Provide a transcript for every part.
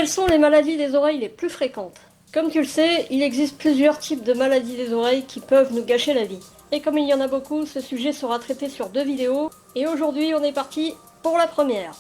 Quelles sont les maladies des oreilles les plus fréquentes? Comme tu le sais, il existe plusieurs types de maladies des oreilles qui peuvent nous gâcher la vie. Et comme il y en a beaucoup, ce sujet sera traité sur 2 vidéos. Et aujourd'hui, on est parti pour la première.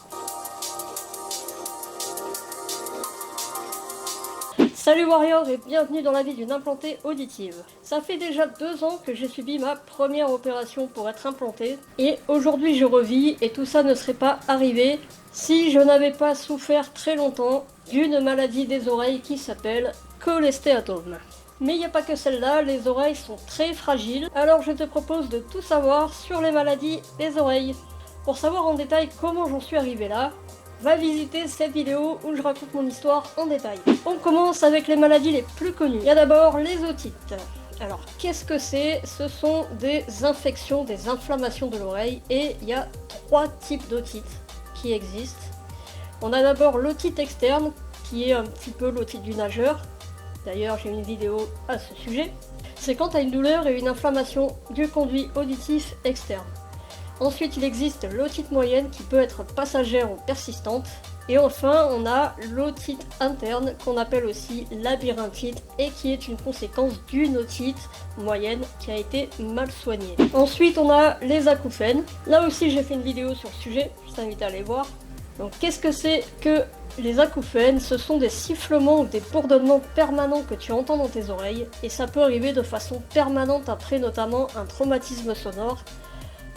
Salut Warrior et bienvenue dans la vie d'une implantée auditive. Ça fait déjà 2 ans que j'ai subi ma première opération pour être implantée. Et aujourd'hui je revis et tout ça ne serait pas arrivé si je n'avais pas souffert très longtemps d'une maladie des oreilles qui s'appelle cholestéatome. Mais il n'y a pas que celle-là, les oreilles sont très fragiles, alors je te propose de tout savoir sur les maladies des oreilles. Pour savoir en détail comment j'en suis arrivé là, va visiter cette vidéo où je raconte mon histoire en détail. On commence avec les maladies les plus connues. Il y a d'abord les otites. Alors qu'est-ce que c'est? Ce sont des infections, des inflammations de l'oreille et il y a 3 types d'otites qui existent. On a d'abord l'otite externe qui est un petit peu l'otite du nageur. D'ailleurs j'ai une vidéo à ce sujet. C'est quand tu as une douleur et une inflammation du conduit auditif externe. Ensuite, il existe l'otite moyenne qui peut être passagère ou persistante. Et enfin, on a l'otite interne qu'on appelle aussi labyrinthite et qui est une conséquence d'une otite moyenne qui a été mal soignée. Ensuite, on a les acouphènes. Là aussi, j'ai fait une vidéo sur ce sujet, je t'invite à aller voir. Donc, qu'est-ce que c'est que les acouphènes? Ce sont des sifflements ou des bourdonnements permanents que tu entends dans tes oreilles et ça peut arriver de façon permanente après notamment un traumatisme sonore.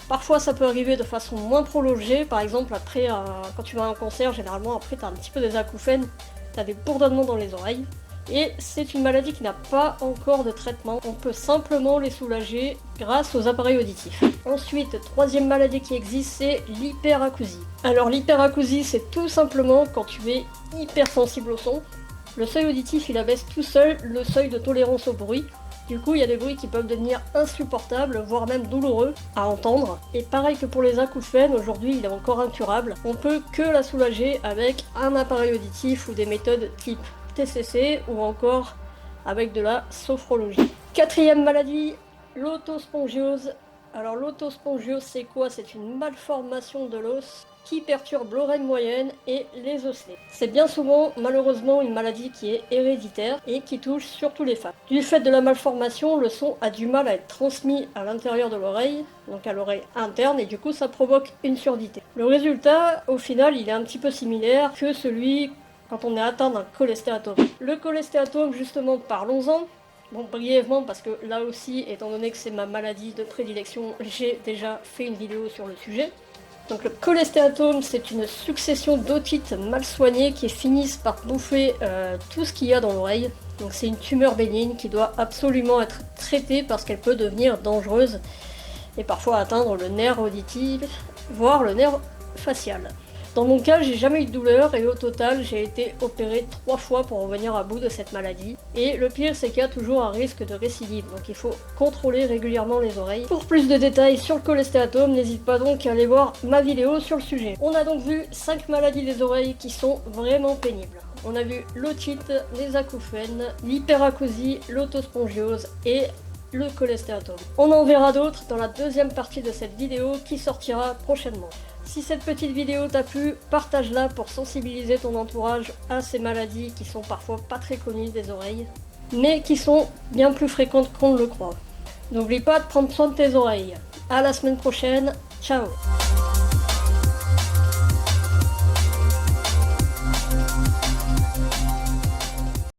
Parfois ça peut arriver de façon moins prolongée, par exemple après quand tu vas à un concert, généralement après tu as un petit peu des acouphènes, tu as des bourdonnements dans les oreilles. Et c'est une maladie qui n'a pas encore de traitement, on peut simplement les soulager grâce aux appareils auditifs. Ensuite, troisième maladie qui existe, c'est l'hyperacousie. Alors l'hyperacousie c'est tout simplement quand tu es hypersensible au son. Le seuil auditif il abaisse tout seul le seuil de tolérance au bruit. Du coup, il y a des bruits qui peuvent devenir insupportables, voire même douloureux à entendre. Et pareil que pour les acouphènes, aujourd'hui il est encore incurable. On peut que la soulager avec un appareil auditif ou des méthodes type TCC ou encore avec de la sophrologie. Quatrième maladie, l'autospongiose. Alors l'autospongiose c'est quoi? C'est une malformation de l'os qui perturbe l'oreille moyenne et les osselets. C'est bien souvent malheureusement une maladie qui est héréditaire et qui touche surtout les femmes. Du fait de la malformation, le son a du mal à être transmis à l'intérieur de l'oreille, donc à l'oreille interne, et du coup ça provoque une surdité. Le résultat, au final, il est un petit peu similaire que celui quand on est atteint d'un cholestéatome. Le cholestéatome, justement, parlons-en. Bon, brièvement, parce que là aussi, étant donné que c'est ma maladie de prédilection, j'ai déjà fait une vidéo sur le sujet. Donc le cholestéatome, c'est une succession d'otites mal soignées qui finissent par bouffer tout ce qu'il y a dans l'oreille. Donc c'est une tumeur bénigne qui doit absolument être traitée parce qu'elle peut devenir dangereuse et parfois atteindre le nerf auditif, voire le nerf facial. Dans mon cas, j'ai jamais eu de douleur et au total, j'ai été opéré 3 fois pour revenir à bout de cette maladie. Et le pire, c'est qu'il y a toujours un risque de récidive, donc il faut contrôler régulièrement les oreilles. Pour plus de détails sur le cholestéatome, n'hésite pas donc à aller voir ma vidéo sur le sujet. On a donc vu 5 maladies des oreilles qui sont vraiment pénibles. On a vu l'otite, les acouphènes, l'hyperacousie, l'autospongiose et le cholestéatome. On en verra d'autres dans la deuxième partie de cette vidéo qui sortira prochainement. Si cette petite vidéo t'a plu, partage-la pour sensibiliser ton entourage à ces maladies qui sont parfois pas très connues des oreilles, mais qui sont bien plus fréquentes qu'on ne le croit. N'oublie pas de prendre soin de tes oreilles. À la semaine prochaine, ciao!